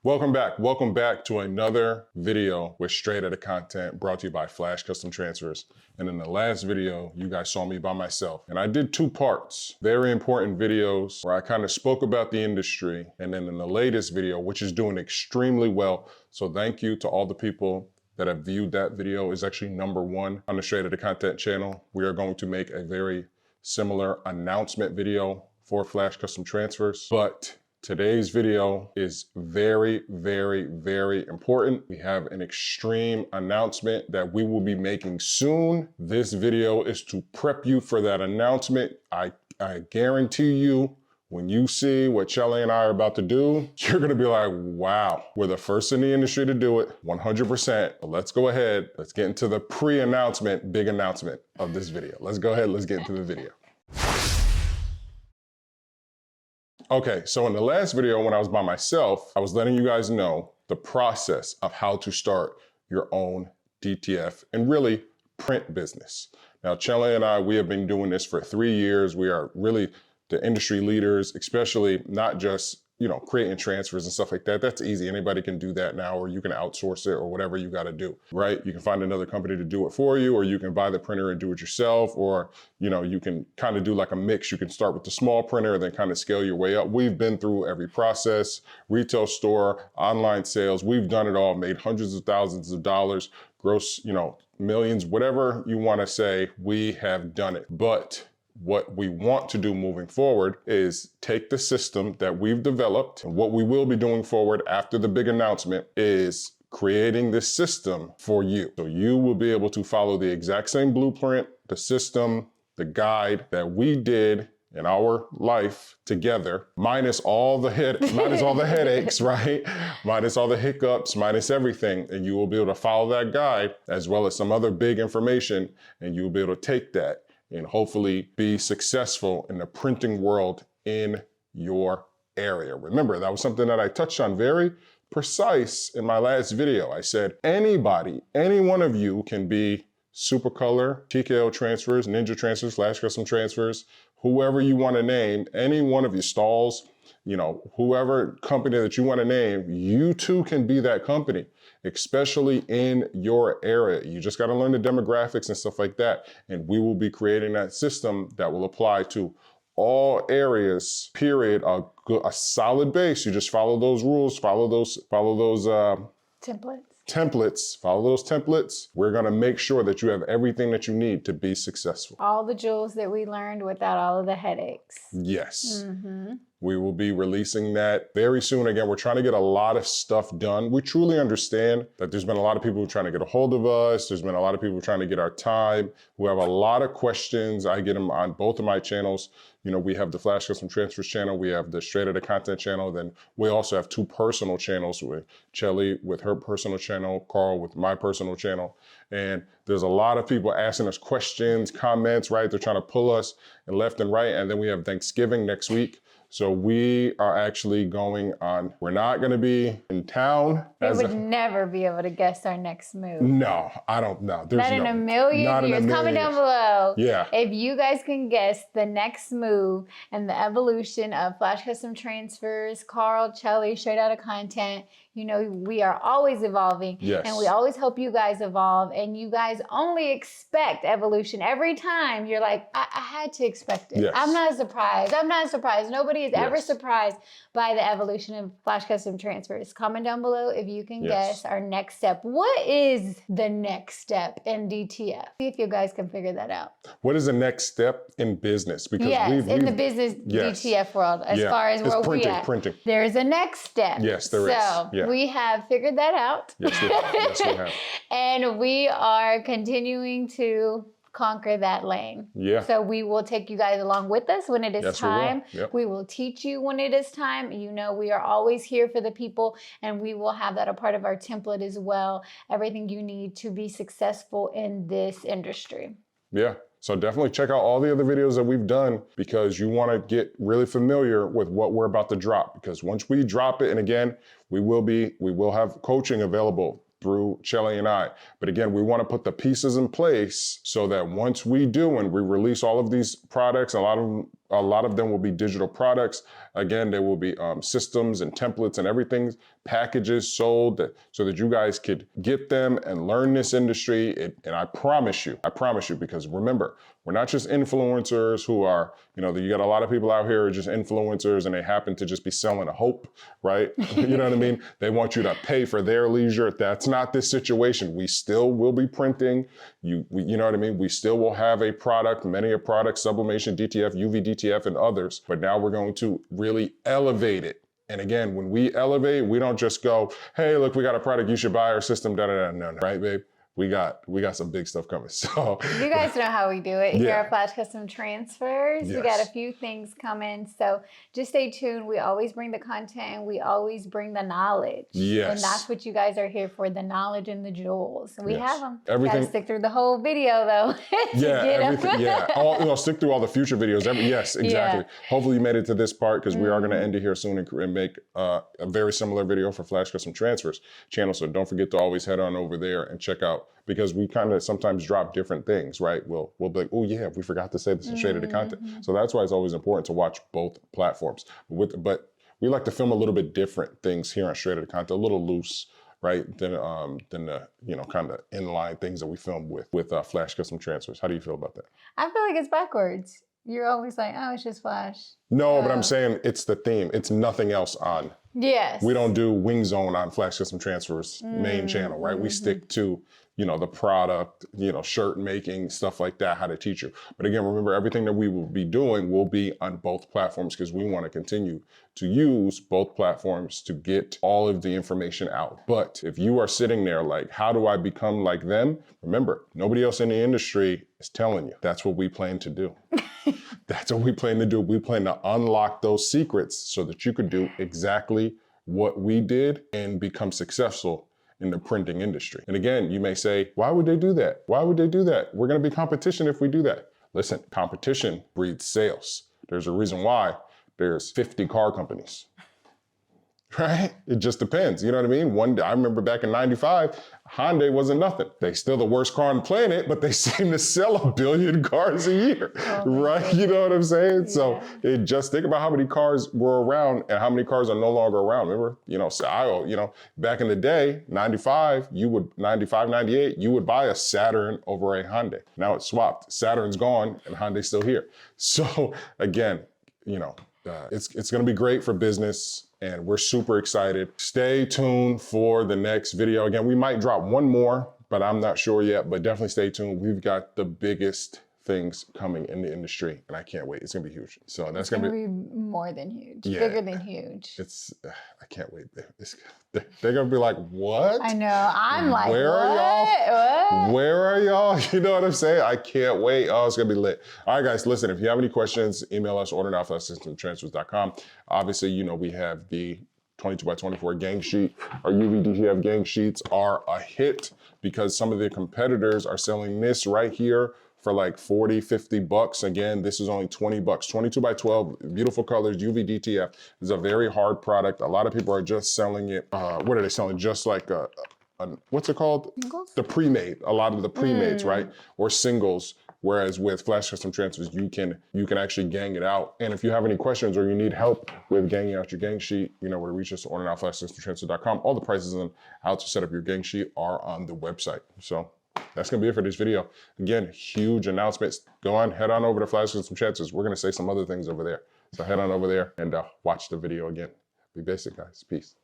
Welcome back to another video with straight out of content brought to you by Flash Custom Transfers. And in the last video, you guys saw me by myself. And I did two parts, very important videos where I kind of spoke about the industry. And then in the latest video, which is doing extremely well. So thank you to all the people that have viewed that video. Is actually #1 on the straight out of content channel. We are going to make a very similar announcement video for Flash Custom Transfers. But today's video is very, very, very important. We have an extreme announcement that we will be making soon. This video is to prep you for that announcement. I guarantee you, when you see what Shelly and I are about to do, you're gonna be like, wow, we're the first in the industry to do it, 100%. But let's go ahead, let's get into the pre-announcement, big announcement of this video. Let's go ahead, let's get into the video. Okay, so in the last video when I was by myself, I was letting you guys know the process of how to start your own DTF and really print business. Now, Shelly and I, we have been doing this for 3 years. We are really the industry leaders, especially not just, creating transfers and stuff like that. That's easy. Anybody can do that now, or you can outsource it or whatever you got to do, right? You can find another company to do it for you, or you can buy the printer and do it yourself, or, you can kind of do like a mix. You can start with the small printer and then kind of scale your way up. We've been through every process, retail store, online sales. We've done it all, made hundreds of thousands of dollars, gross, millions, whatever you want to say, we have done it. But what we want to do moving forward is take the system that we've developed, and what we will be doing forward after the big announcement is creating this system for you. So you will be able to follow the exact same blueprint, the system, the guide that we did in our life together, minus all the headaches, right? Minus all the hiccups, minus everything. And you will be able to follow that guide as well as some other big information, and you'll be able to take that and hopefully be successful in the printing world in your area. Remember, that was something that I touched on very precise in my last video. I said, anybody, any one of you can be Supercolor, TKO Transfers, Ninja Transfers, Flash Custom Transfers, whoever you want to name, any one of you, Stalls, whoever company that you want to name, you too can be that company, especially in your area. You just got to learn the demographics and stuff like that. And we will be creating that system that will apply to all areas, period. A solid base. You just follow those rules, follow those templates, follow those templates. We're gonna make sure that you have everything that you need to be successful. All the jewels that we learned without all of the headaches. Yes. Mm-hmm. We will be releasing that very soon. Again, we're trying to get a lot of stuff done. We truly understand that there's been a lot of people trying to get a hold of us. There's been a lot of people trying to get our time, who have a lot of questions. I get them on both of my channels. We have the Flash Custom Transfers channel. We have the Straight Outta Content channel. Then we also have 2 personal channels, with Shelly with her personal channel, Carl with my personal channel. And there's a lot of people asking us questions, comments, right? They're trying to pull us and left and right. And then we have Thanksgiving next week. So we are actually going on, we're not gonna be in town. They would never be able to guess our next move. No, I don't know. Not in a million years. Comment down below if you guys can guess the next move and the evolution of Flash Custom Transfers, Carl, Shelly, Straight Outta Content. We are always evolving, and we always help you guys evolve, and you guys only expect evolution. Every time you're like, I had to expect it. Yes. I'm not surprised. Nobody is ever surprised by the evolution of Flash Custom Transfers. Comment down below if you can guess our next step. What is the next step in DTF? See if you guys can figure that out. What is the next step in business? Because in the business DTF world, as far as where we at. Printing. There's a next step. Yes, there is. So we have figured that out. Yes, we have. Yes, we have. And we are continuing to conquer that lane. Yeah. So we will take you guys along with us when it is time. We will. Yep. We will teach you when it is time. We are always here for the people, and we will have that a part of our template as well. Everything you need to be successful in this industry. Yeah. So definitely check out all the other videos that we've done, because you want to get really familiar with what we're about to drop. Because once we drop it, and again, we will have coaching available through Shelly and I. But again, we want to put the pieces in place so that once we do and we release all of these products, a lot of them A lot of them will be digital products. Again, there will be systems and templates and everything, packages sold so that you guys could get them and learn this industry. And I promise you, because remember, we're not just influencers who are, you got a lot of people out here who are just influencers and they happen to just be selling a hope, right? You know what I mean? They want you to pay for their leisure. That's not this situation. We still will be printing. You know what I mean? We still will have a product, many a product, sublimation, DTF, UVDTF, and others. But now we're going to really elevate it. And again, when we elevate, we don't just go, hey, look, we got a product, you should buy our system, no, right, babe? We got some big stuff coming. So you guys know how we do it here at Flash Custom Transfers. Yes. We got a few things coming. So just stay tuned. We always bring the content and we always bring the knowledge. Yes. And that's what you guys are here for, the knowledge and the jewels. And we have them. Everything. Gotta stick through the whole video though. Everything. Yeah. Stick through all the future videos. Yes, exactly. Yeah. Hopefully you made it to this part because we are going to end it here soon and make a very similar video for Flash Custom Transfers channel. So don't forget to always head on over there and check out, because we kind of sometimes drop different things, right? We'll be like, oh yeah, we forgot to say this and straight to the content. So that's why it's always important to watch both platforms. But we like to film a little bit different things here on Straight to the Content, a little loose, right? Than the kind of inline things that we film with Flash Custom Transfers. How do you feel about that? I feel like it's backwards. You're always like, oh, it's just Flash. No, but I'm saying it's the theme. It's nothing else on. Yes. We don't do Wing Zone on Flash Custom Transfers main channel, right? We stick to, the product, shirt making, stuff like that, how to teach you. But again, remember, everything that we will be doing will be on both platforms because we want to continue to use both platforms to get all of the information out. But if you are sitting there like, how do I become like them? Remember, nobody else in the industry is telling you. That's what we plan to do. That's what we plan to do. We plan to unlock those secrets so that you could do exactly what we did and become successful in the printing industry. And again, you may say, why would they do that? Why would they do that? We're going to be competition if we do that. Listen, competition breeds sales. There's a reason why there's 50 car companies, right? It just depends. You know what I mean? I remember back in 95, Hyundai wasn't nothing. They still the worst car on the planet, but they seem to sell 1 billion cars a year, right? You know what I'm saying? Yeah. So just think about how many cars were around and how many cars are no longer around. Remember, back in the day, 95, 98, you would buy a Saturn over a Hyundai. Now it's swapped. Saturn's gone and Hyundai's still here. So again, it's going to be great for business. And we're super excited. Stay tuned for the next video. Again, we might drop one more, but I'm not sure yet, but definitely stay tuned. We've got the biggest things coming in the industry and I can't wait. It's gonna be huge. So that's gonna be more than huge, bigger than huge. I can't wait. They're gonna be like, what? I know, I'm like, where what? are y'all? What? Where are y'all? You know what I'm saying? I can't wait. Oh, it's gonna be lit. All right, guys, listen, if you have any questions, email us, order.flashcustomtransfers.com. Obviously, we have the 22x24 gang sheet. Our UVDTF gang sheets are a hit because some of the competitors are selling this right here for like 40, 50 bucks. Again, this is only 20 bucks. 22x12, beautiful colors, UVDTF. Is a very hard product. A lot of people are just selling it. What are they selling? Just like what's it called? Singles? The pre-made. A lot of the pre-mades, right? Or singles. Whereas with Flash Custom Transfers, you can actually gang it out. And if you have any questions or you need help with ganging out your gang sheet, you know where to reach us, order.flashcustomtransfers.com. All the prices and how to set up your gang sheet are on the website. So that's gonna be it for this video. Again, huge announcements. Head on over to Flash Custom Transfers. We're gonna say some other things over there. So head on over there and watch the video again. Be basic, guys. Peace.